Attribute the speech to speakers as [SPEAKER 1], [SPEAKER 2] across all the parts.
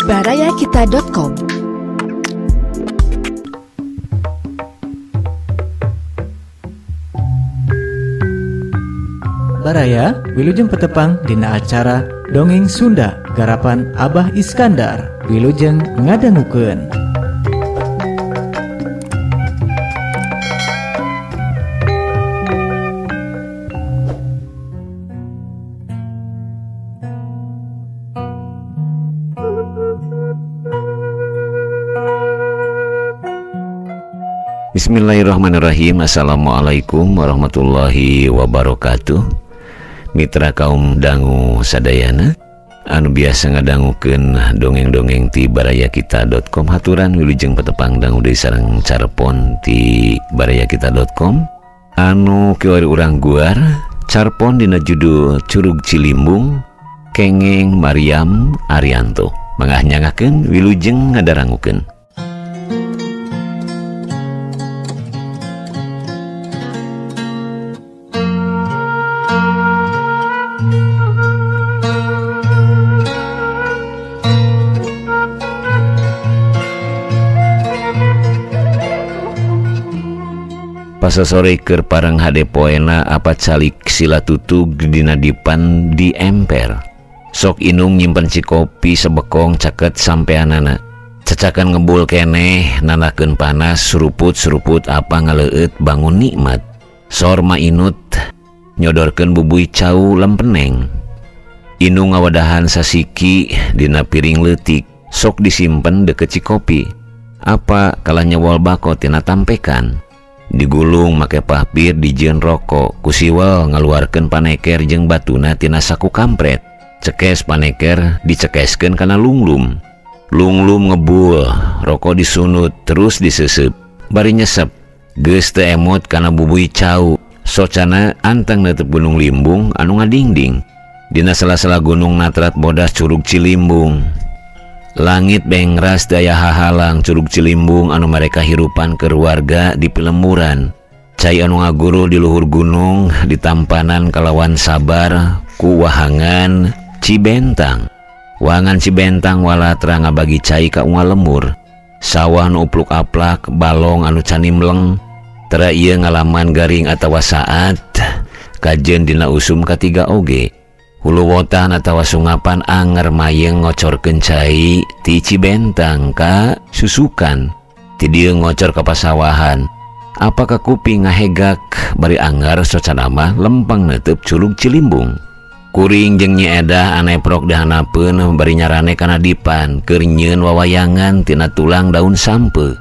[SPEAKER 1] barayakita.com.
[SPEAKER 2] Baraya wilujeng petepang dina acara Dongeng Sunda garapan Abah Iskandar. Wilujeng ngadangukeun.
[SPEAKER 3] Bismillahirrahmanirrahim. Assalamualaikum warahmatullahi wabarakatuh. Mitra kaum dangu sadayana anu biasa ngadangukeun dongeng-dongeng ti barayakita.com. Haturan wilujeng petepang dangu deui sareng carpon ti barayakita.com anu kiwari urang guar carpon dina judul Curug Cilimbung kengeng Maryam Arianto. Mangah nyangakeun wilujeng ngadarangukeun. Pasasore keur parang hade poena apa calik sila tutug dina dipan di emper. Sok inung nyimpen si kopi sebekong caket sampeanana. Cacakan ngebul keneh nanakeun panas suruput-suruput apa ngaleueut bangun nikmat. Sor mainut nyodorkeun bubui cau lempeneng. Inung ngawadahan sasiki dina piring leutik sok disimpen deket si kopi. Apa kala nyewol bako tina tampekan. Digulung make pahpir dijieun rokok kusiwel ngaluarkeun paneker jeung batuna tina saku kampret. Cekes paneker dicekeskeun kana lunglum. Lunglum ngebul, rokok disunut terus disesep. Bari nyesep geus teu emot kana bubui cau. Socana anteng neuteup Gunung Limbung anu ngadingding. Dina sela-sela gunung natrat bodas Curug Cilimbung. Langit bengras daya hahalang Curug Cilimbung anu mereka hirupan keur warga di Pilemuran. Cai anu ngaguru di luhur gunung ditampanan kalawan sabar ku wahangan Cibentang. Wahangan Cibentang walatra ngabagi cai ka unggal lemur. Sawah nu upluk aplak balong anu canimleng. Tara ieu ngalaman garing atawa saat kajeun dina usum katiga oge. Huluwotan atawa sungapan anger mayeng ngocorkeun cai ti Cibentang ka susukan. Ti dieu ngocor ka pasawahan. Apakah kuping ngahegak bari anggar socana mah lempeng neuteub Curug Cilimbung. Kuring jeung Nyi Edah aneprok dihanapeun bari nyarane kana dipan keur nyieun wawayangan tina tulang daun sampe.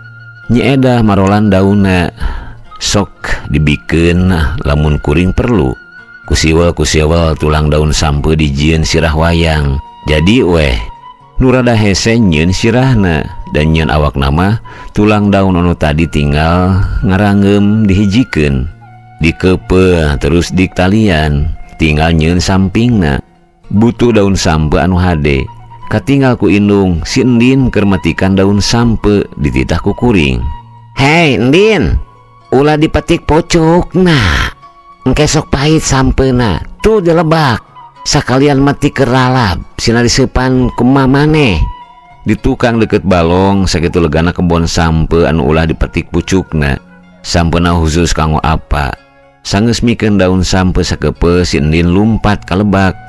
[SPEAKER 3] Nyi Edah marolan daunna sok dibikeun lamun kuring perlu. Kusiwel tulang daun sampe dijieun sirah wayang. Jadi weh nu rada hese nyieun sirahna dan nyieun awak nama tulang daun anu tadi tinggal ngarangeum dihijikeun. Dikeupeung terus diktalian tinggal nyieun sampingna. Butuh daun sampe anu hade katinggal ku indung si Endin keur matikan daun sampe dititah ku kuring. Hei Endin, ulah dipetik pocokna. Engke sok pahit sampena tuh dilebak sakalian mati keralab sina disepan kumaha maneh. Di tukang deket balong sakitu legana kebon sampe anu ulah dipetik pucukna. Sampena khusus kanggo apa? Sanggeus mikeun daun sampe sakeupeus si Endin lumpat ka lebak.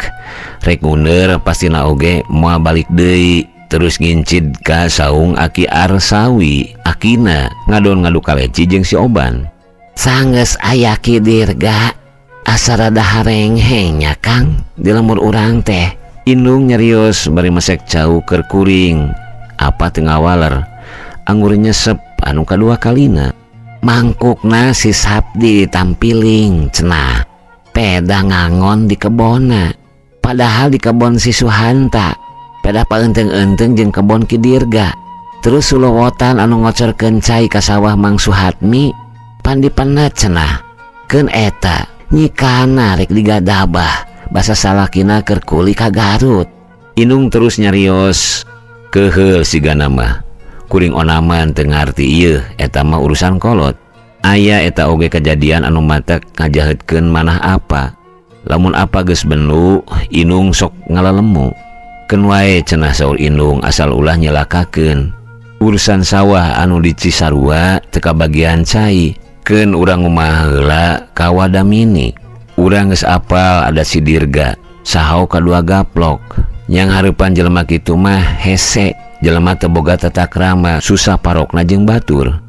[SPEAKER 3] Rek ngunder pastina oge moal balik deui terus ngincid ka saung Aki Arsawi. Akina ngadon ngadu kaleci jeung si Oban. Sanggeus aya Ki Dirga asa rada harengheng nya Kang di lemur urang teh. Indung nyarios bari mesek cau keur kuring. Apa teu ngawaler anggur nyesep anu kadua kalina. Mangkukna si Sabdi ditampiling cenah. Peda ngangon di kebonna. Padahal di kebon si Suhanta peda paenteng-enteng jeung kebon Ki Dirga. Terus suluwotan anu ngocorkeun cai ka sawah Mang Suhatmi pandipenna cenah. Keun eta nyikana rek digadabah basa salakina keur kuli ka Garut. Indung terus nyarios keheul sigana mah kuring onaman teu ngarti ieu eta mah urusan kolot. Aya eta oge kejadian anu matak ngajahetkeun manah apa. Lamun apa geus benu Inung sok ngalalemu. Ken wae cenah saur Indung asal ulah nyelakakeun. Urusan sawah anu di Cisarua teka bagian cai. Ken urang kumaha heula ka Wadamini. Urang geus apal ada si Dirga, sahau kadua gaplok. Yang hareupan jelema kitu mah hese, jelema teu boga tata krama, susah parokna jeung batur.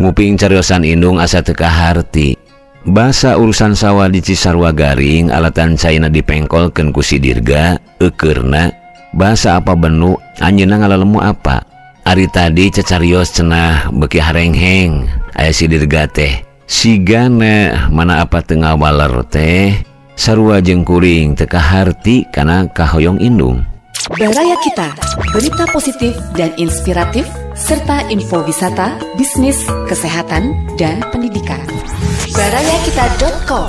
[SPEAKER 3] Nguping cariosan Indung asa teu kaharti. Basa urusan sawah di Cisarua garing alatan caina dipengkolkeun ku si Dirga, eukeurna basa apa benu anjeunna ngalalemu apa. Ari tadi cecarios cenah beuki harengheng aya si Dirga teh. Sigana mana apa teu ngawaler teh sarua jeung kuring teu kaharti kana kahoyong Indung.
[SPEAKER 1] Baraya Kita, berita positif dan inspiratif serta info wisata, bisnis, kesehatan, dan pendidikan. barayakita.com.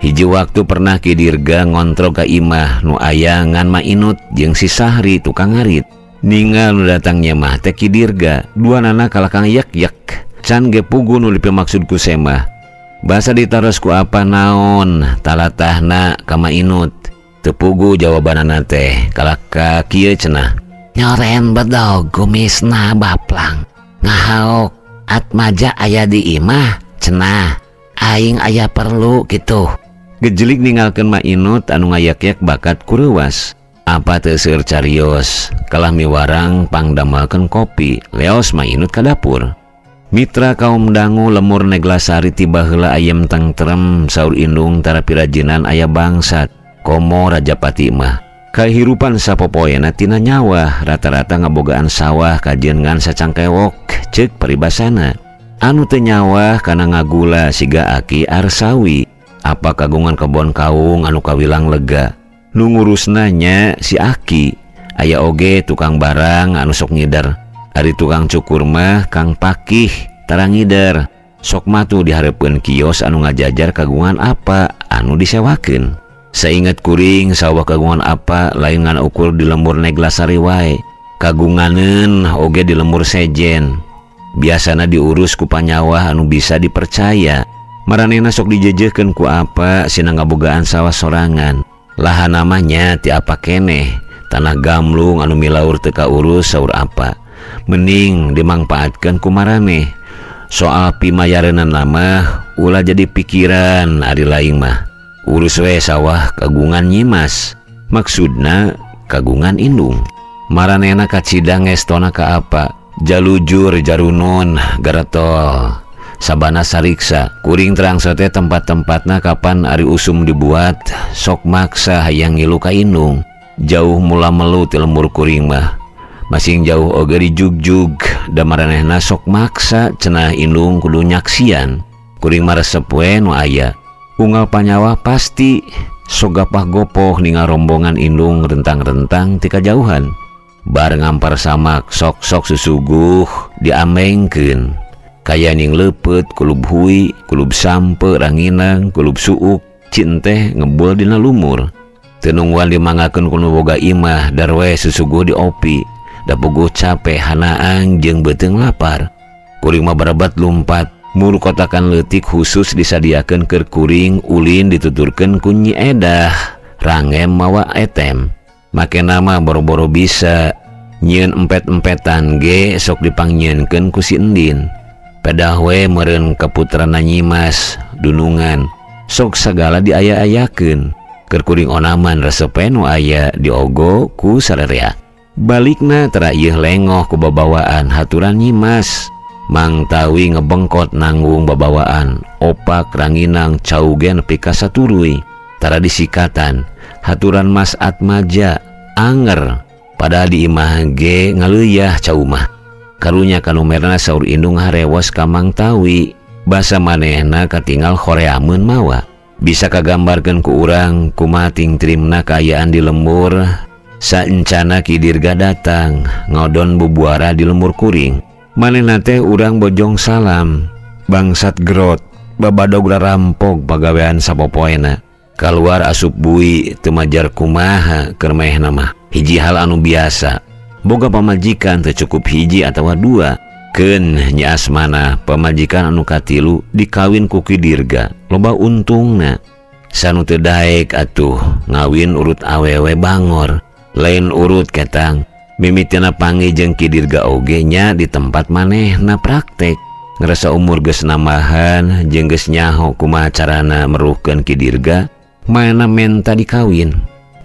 [SPEAKER 3] Hiji waktu pernah Ki Dirga ngontrol ka imah nu aya ngan Mainut jeung si Sahri tukang ngarit. Ningal nu datangnya mah teh Ki Dirga, duanana kalakang yak-yak. Can ge pugu nu dipimaksud ku semah. Basa ditaros ku apa naon talatahna ka Mainut. Teu pugu jawabanana teh kalaka kieu cenah. Nyoren bedog kumisna baplang. Ngahaok atmaja aya di imah cenah. Aing aya perlu gitu. Gejelik ninggalkeun Mainut anu ngayak-yak bakat kureuwas. Apa teu seueur carios kalah miwarang pangdamelkeun kopi leos Mainut ka dapur. Mitra kaum dangu lemur neglasari tiba heula ayem tentrem saur Indung tara pirajinan aya bangsat komo Rajapati mah. Kahirupan sapopoena tina nyawa rata-rata ngabogaan sawah kajeun ngan sacangkewok ceuk paribasana. Anu teu nyawa kana ngagula siga Aki Arsawi. Apa kagungan kebon kaung anu kawilang lega. Nu ngurusna nya si Aki. Aya oge tukang barang anu sok ngidar. Ari tukang cukur mah Kang Pakih tara ngidar. Sok matu dihareupeun kios anu ngajajar kagungan apa anu disewakeun. Sainget kuring sawah kagungan apa lain ngan ukur di lembur neglasari wae. Kagunganeun oge di lembur sejen. Biasana diurus ku panyawah anu bisa dipercaya. Maranehna sok dijejehkeun ku apa sina ngabogaan sawah sorangan. Lahan namanya ti apa keneh, tanah gamlung anu milaur teu kaurus saur apa. Mending dimangpaatkeun ku maraneh. Soal pimayareunna mah ulah jadi pikiran ari laing mah. Urus we sawah kagungan Nyimas. Maksudna kagungan Indung. Maranehna kacidang ngestona ka apa. Jalujur jarunun garatol sabana sariksa kuring terang sote tempat-tempatna kapan ari usum dibuat sok maksa hayang ngilu ka Indung. Jauh mula melu ti lembur kuring mah masing jauh oge dijugjug da maranehna sok maksa cenah Indung kudu nyaksian. Kuring maresep we nu aya unggal panyawa pasti sok gapah gopoh ningal rombongan Indung rentang-rentang ti kajauhan. Bar ngampar samak sok-sok susuguh diamengkeun. Kaya ning leupet kulub hui, kulub sampe ranginang, kulub suuk, cinteh ngebul dina lumur. Teu nungguan dimangakeun ku nu boga imah darwe susuguh diopi. Da puguh capek hanaang jeung beuteung lapar. Kuring mah barebat lumpat, mur kotakan leutik khusus disadiakeun keur kuring ulin dituturkeun ku Nyi Edah, rangem mawa etem. Make nama boro-boro bisa nyieun empet-empetan ge sok dipangnyeunkeun ku si Endin. Pedah we meureun kaputrana Nyimas dunungan sok sagala diaya-ayakeun. Keur kuring onaman resepe nu aya diogo ku sarerea. Balikna tara ieu lengoh ku babawaan haturan Nyimas. Mang Tawi ngebengkot nanggung babawaan opak ranginang cauge nepi ka saturuy. Tara disikatan haturan Mas Atmaja anger pada di imah ge ngaleuyah caumah. Karunya kanumerna saur Indung harewas ka Mang Tawi. Basa manehna katinggal horeameun mawa. Bisa kagambarkeun ku urang kumaha tingtrimna kaayaan di lembur saencana Ki Dirga datang ngodon bubuara di lembur kuring. Manehna teh urang bojong salam bangsat grot babadog rampok pagawean sapopoena. Keluar asup bui temajar kumaha keur mehna mah hiji hal anu biasa. Boga pamajikan teu cukup hiji atawa dua. Keun Nyi Asmana pamajikan anu katilu dikawin ku Ki Dirga, loba untungna. Sanu teu daek atuh ngawin urut awewe bangor, lain urut ketang mimitina panggih jeung Ki Dirga oge nya di tempat manehna praktek. Ngerasa umur geus nambahan jeung geus nyaho kumaha carana meruhkeun Ki Dirga, mana menta dikawin.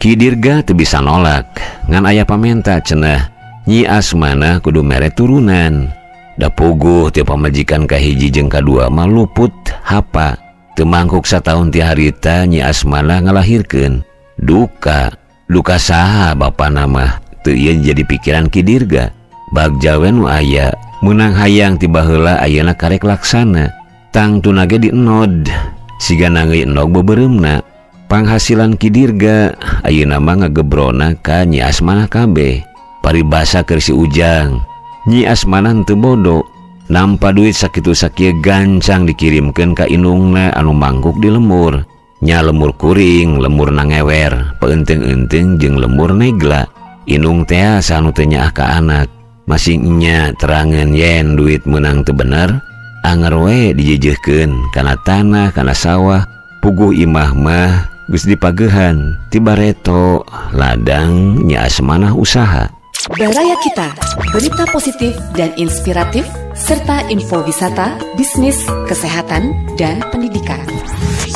[SPEAKER 3] Ki Dirga teu bisa nolak, ngan aya pamenta cenah Nyi Asmana kudu mere turunan. Da puguh ti pamajikan kahiji jeung kadua mah luput hapa. Teu mangkuk sataun ti harita Nyi Asmana ngalahirkeun. Duka saha bapana mah teu ieu jadi pikiran Ki Dirga. Bagjawe nu aya meunang hayang ti baheula ayeuna karek laksana. Tang tunage dienod sigana geus enog bebereumna. Panghasilan Ki Dirga ayeuna mah ngagebrona ka Nyi Asmana kabeh. Paribasa keur si Ujang, Nyi Asmana teu bodo, nampa duit sakitu sakieu gancang dikirimkeun ka inungna anu mangkuk di lemur. Nya lemur kuring, lemur nangewer, peunteung-eunteung jeung lemur negla. Inung teh anu teu nyaah ka anak, masing nya terangeun yen duit meunang teu bener, anger we dijejehkeun kana tanah, kana sawah. Puguh imah mah geus dipageuhan ti bareto ladang Nyi Asmana usaha.
[SPEAKER 1] Baraya Kita, berita positif dan inspiratif, serta info wisata, bisnis, kesehatan, dan pendidikan.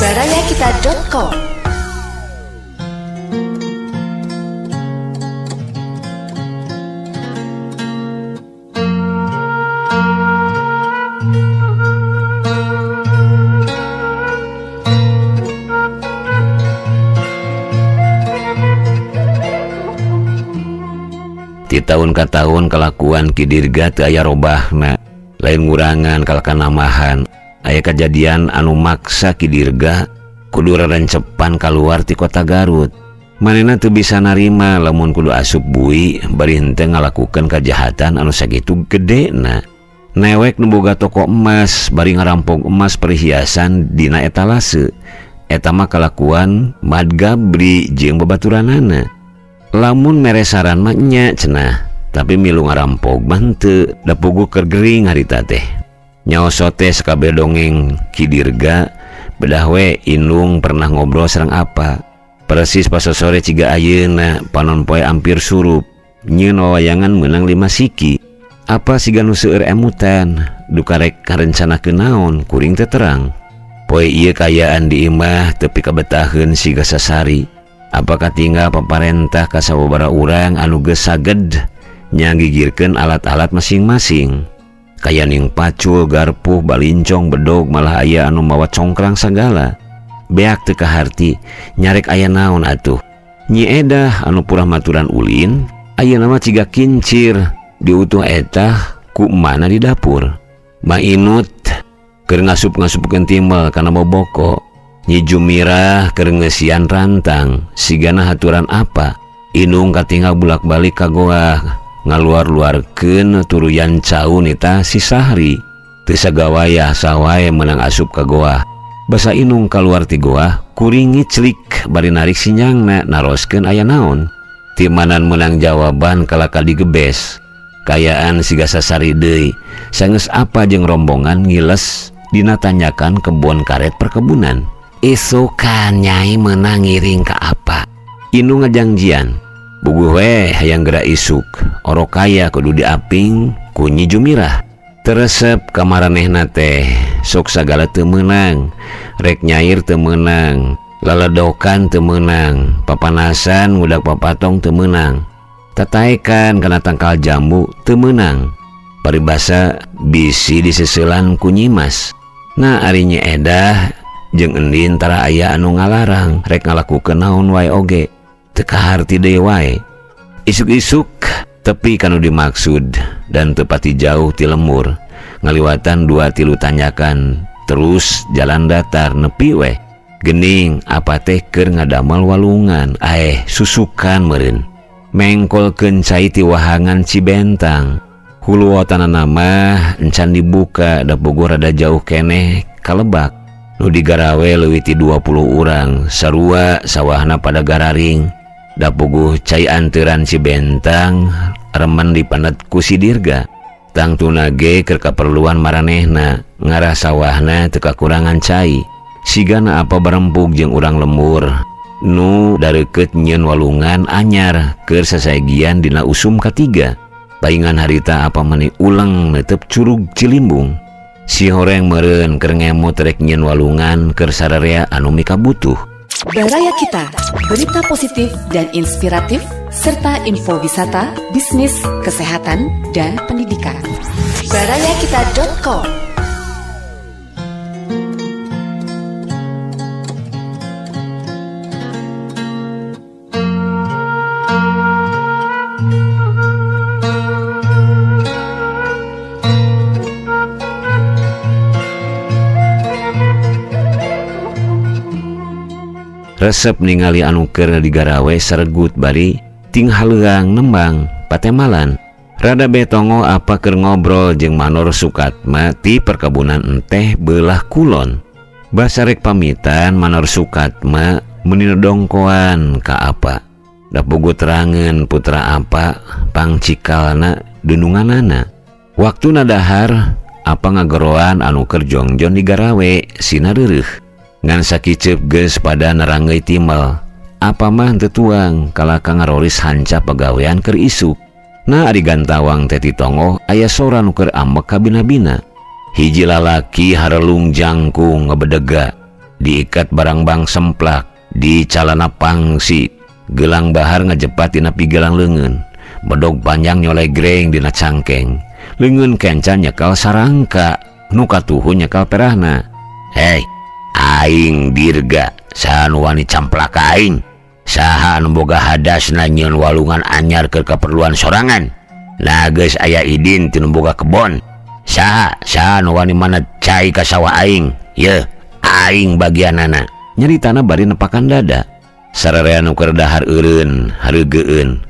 [SPEAKER 1] barayakita.com.
[SPEAKER 3] Ti tahun ka tahun kelakuan Ki Dirga teu aya robahna, lain ngurangan kalkan namahan. Aya kejadian anu maksa Ki Dirga kudu rarencepan kaluar ti kota Garut. Manehna teu bisa narima lamun kudu asup bui bari henteu ngalakukeun kajahatan anu sakitu gedena. Newek nu boga toko emas bari ngarampok emas perhiasan dina etalase. Eta mah kalakuan Mad Gabri jeung babaturanana. Lamun mere saran mah nya cenah, tapi milu ngarampok mah henteu, da puguh keur gering harita teh. Nyaoso teh sakabeh dongeng Ki Dirga, bedah we inung pernah ngobrol sareng apa. Persis pas sore ciga ayeuna panon poe ampir surup, nyieun wayangan meunang 5 siki. Apa siga nu seueur emutan, duka rek karencanakeun naon kuring teu terang. Poe ieu kayaan di imah teu pikabetaheun siga sasari. Apakah tinggal paparentah ka sababaraha urang anu geus saged nyagigirkeun alat-alat masing-masing. Kayaning pacul, garpuh, balincong, bedog, malah aya anu mawa congkrang sagala. Beak teu kaharti nyarek aya naon atuh. Nyi Edah anu purah maturan ulin, ayeuna mah ciga kincir diutuh eta ku emana di dapur. Mainut keur ngasup-ngasupkeun timbel kana boboko. Nyi Jumirah keur ngeusian rantang, sigana haturan apa. Inung katinggal bulak-balik ka goa ngaluar-luarkeun turuyan caun eta si Sahri. Teu sagawaya sawae meunang asup ka goa. Basa inung kaluar ti goa, kuring ngiclik bari narik sinyangna naroskeun aya naon. Ti manan meunang jawaban kalaka digebes. Kayaan siga sasari deui, sangeus apa jeung rombongan ngiles dina tanyakan kebon karet perkebunan. Esokan Nyai meunang ngiring ka apa? Inung ngajangjian, buguh we hayang geura isuk, orok kaya kudu diaping ku Nyi Jumirah. Teresep ka maranehna teh, sok sagala teu meunang, rek nyair teu meunang, laledokan teu meunang, papanasan ngudak papatong teu meunang, tataekan kana tangkal jambu teu meunang. Paribasa bisi diseseulan ku Nyimas. Nah ari Nyi Edah jeung endin tara aya anu ngalarang rek ngalakukeun naon wae oge, teu kaharti deui wae. Isuk-isuk tepi kanu dimaksud dan tepati jauh ti lemur, ngaliwatan 2-3 tanyakan, terus jalan datar nepi we. Gening apa teh keur ngadamel walungan, susukan meureun. Mengkolkeun cai ti wahangan Cibentang. Hulu watanana mah encan dibuka da Bogor rada jauh keneh ka Lebak. Nu digarawe leuwih ti 20 urang sarua sawahna pada gararing. Da puguh cai anteuran si Bentang remen dipandet ku si Dirga. Tangtuna ge keur kaperluan maranehna ngarah sawahna teu kakurangan cai. Sigana apa barempug jeung urang lembur nu dareukeut nyieun walungan anyar keur sasaegian dina usum katiga. Paingan harita apa meuni ulang neuteup curug Cilimbung. Si horeng meureun keur ngemut rek nyieun walungan keur sararea anu mika butuh.
[SPEAKER 1] Baraya Kita, berita positif dan inspiratif serta info wisata, bisnis, kesehatan, dan pendidikan. barayakita.com.
[SPEAKER 3] Resep ningali anu keur digarawe saregut bari ting haleuang nembang patemalan. Rada betongo apa keur ngobrol jeung Manor Sukatma ti perkebunan enteh beulah kulon. Basa rek pamitan Manor Sukatma meuni dongkoan ka apa. Da puguh terangeun putra apa pangcikalna dununganana. Waktuna dahar apa ngagoroan anu keur jongjon digarawe sina reureuh. Ngan sakicep geus pada nerangeui timel. Apa mah teu tuang kalaka ngaroris hanca pagawean keur isuk. Nah ari gantawang teh titongo aya sora nu keur ambek ka bina-bina. Hiji lalaki harelung jangkung ngebedega, diikat barang bang semplak, di calana pangsi, gelang bahar ngajepat dina pigelang leungeun. Bedog panjang nyoleh greng dina cangkeng. Leungeun kencan nyekal sarangka, nu katuhu nyekal perahna. Hei, aing Dirga, saha nu wani camplak ka aing? Saha nu boga hadasna nyieun walungan anyar keur kaperluan sorangan? Nah geus aya idin teu nu boga kebon. Saha nu wani maneh cai ka sawah aing? Yeuh, aing bagianana. Nyaritana bari nepakan dada. Sararea nu keur dahar eureun, hareugeun.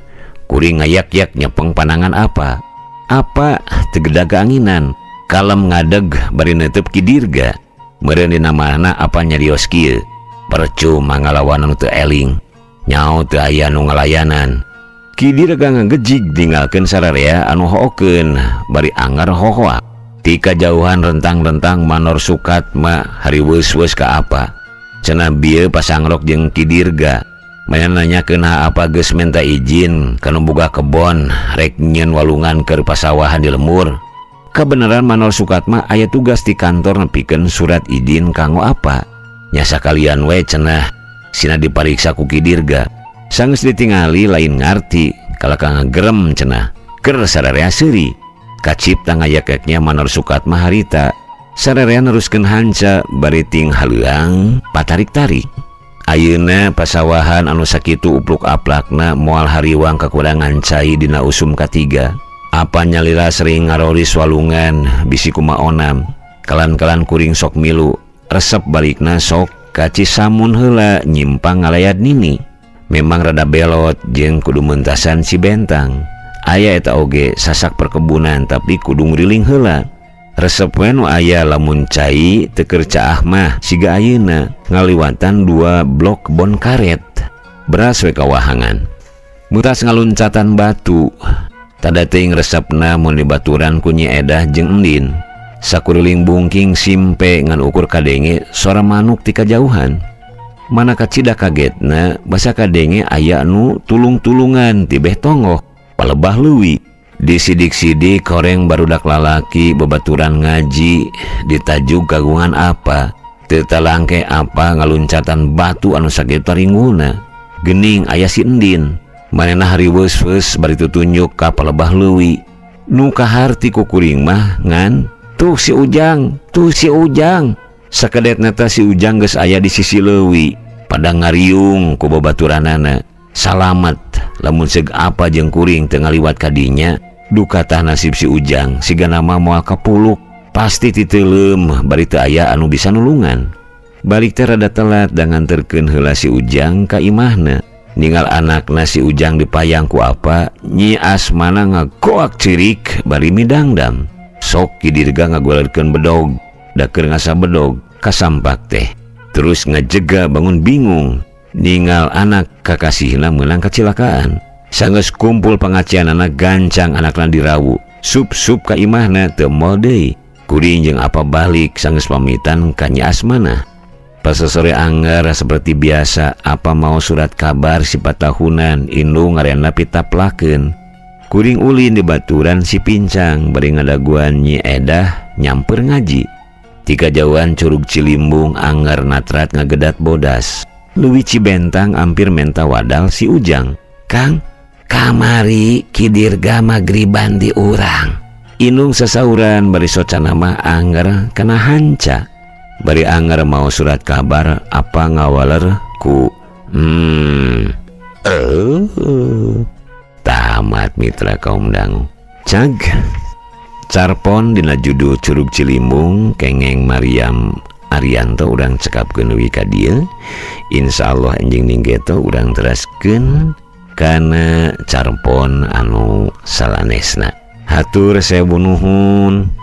[SPEAKER 3] Kuring ngayak-yak nyepeng panangan apa? Apa teu gedag anginan. Kalem ngadeg bari neuteub ki Dirga. Meureun dina mana apa nyarios kieu. Percuma ngalawan anu teu eling. Nyao teu aya nu ngalayanan. Ki Dirga ngagejig tinggalkeun sararea anu hookeun bari anggar hohoak. Ti kajauhan rentang-rentang Manor Sukatma hariweus-weus ka apa. Cenah bieu pasangrok jeung Ki Dirga. Maya nanyakeun apa geus menta izin kana boga kebon rek nyieun walungan keur pasawahan di lembur. Kabeneran Manor Sukatma aya tugas di kantor nepikeun surat izin kanggo apa. Nya sakalian we cenah sina dipariksa ku Ki Dirga. Sanggeus ditingali lain ngarti kalaka ngagerem cenah keur sararea seuri. Kacipta ngayakeknya Manor Sukatma harita. Sararea neruskeun hanca bari ting haleuang patarik-tarik. Ayeuna pasawahan anu sakitu upluk-aplakna moal hariwang kakurangan cai dina usum katiga. Apa nyalila sering ngaroris walungan bisi kumaonam. Kalan-kalan kuring sok milu. Resep balikna sok kaci samun heula nyimpang ngalayat nini. Memang rada belot jeung kudu mentasan si Bentang. Aya eta oge sasak perkebunan tapi kudu ngriling heula. Resep we nu aya lamun cai teu keur caah mah siga ayeuna ngaliwatan 2 blok kebon karet. Beras we kawahangan. Mutas ngaluncatan batu. Tada teuing resepna mun dibaturan ku Nyi Edah jeung Endin. Sakuriling bungking simpe ngan ukur kadenge sora manuk ti kajauhan. Mana kacida kagetna basa kadenge aya nu tulung-tulungan ti beh tongoh palebah leuwih. Disidik-sidik horeng barudak lalaki babaturan ngaji ditajug kagungan apa. Teu talangke apa ngaluncatan batu anu sakitu taringgulna. Geuning aya si Endin. Manehna hariweus-weus bari tutunjuk ka palebah leuwih. Nu kaharti ku kuring mah ngan tuh si Ujang. Sakedetna teh si Ujang geus aya di sisi leuwih. Pada ngariung ku babaturanana. Salamet lamun seug apa jeung kuring teu ngaliwat ka dinya. Duka tah nasib si Ujang sigana mah moal kapuluk. Pasti ti teuleum bari teu aya anu bisa nulungan. Balik teh rada telat da nganterkeun heula si Ujang ka imahna. Ninggal anakna si Ujang dipayang ku apa Nyi Asmana ngagoak cirik bari midangdam. Sok Ki Dirga ngagolerkeun bedog. Da keur ngasa bedog kasampak teh. Terus ngajega bangun bingung ningal anak kakasihna meunang kecelakaan. Sanggeus kumpul pangacian anak gancang anakna dirawu. Sup-sup ka imahna teu moal deui. Kuring jeung apa balik sanggeus pamitan ka Nyi Asmana. Pas sore anggar seperti biasa, apa mau surat kabar si patahunan indung ngarenna pitaplakeun. Kuring ulin di baturan si pincang bari ngadaguan Nyi Edah nyamper ngaji. Tika jauhan Curug Cilimbung anggar natrat ngagedat bodas. Leuwih Cibentang ampir menta wadal si Ujang. Kang, kamari kidirga magriban di urang. Inung sasauran bari socana mah anggar kana hanca. Bari anggar mau surat kabar apa ngawaler ku tamat mitra kaum dangu. Cag carpon dina judul Curug Cilimbung kengeng Mariam Arianto urang cekapkeun leuwih ka dieu. Insyaallah enjing ninggeto urang teraskeun kana carpon anu salanesna. Hatur sewu nuhun.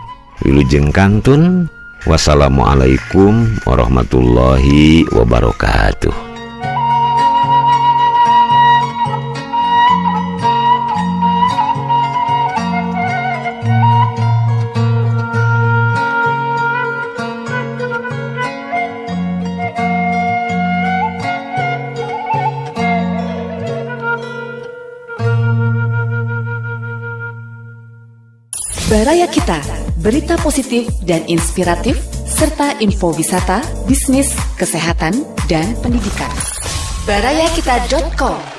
[SPEAKER 3] Wilujeng kantun. Wassalamualaikum warahmatullahi wabarakatuh.
[SPEAKER 1] Baraya Kita, berita positif dan inspiratif, serta info wisata, bisnis, kesehatan, dan pendidikan. Barayakita.com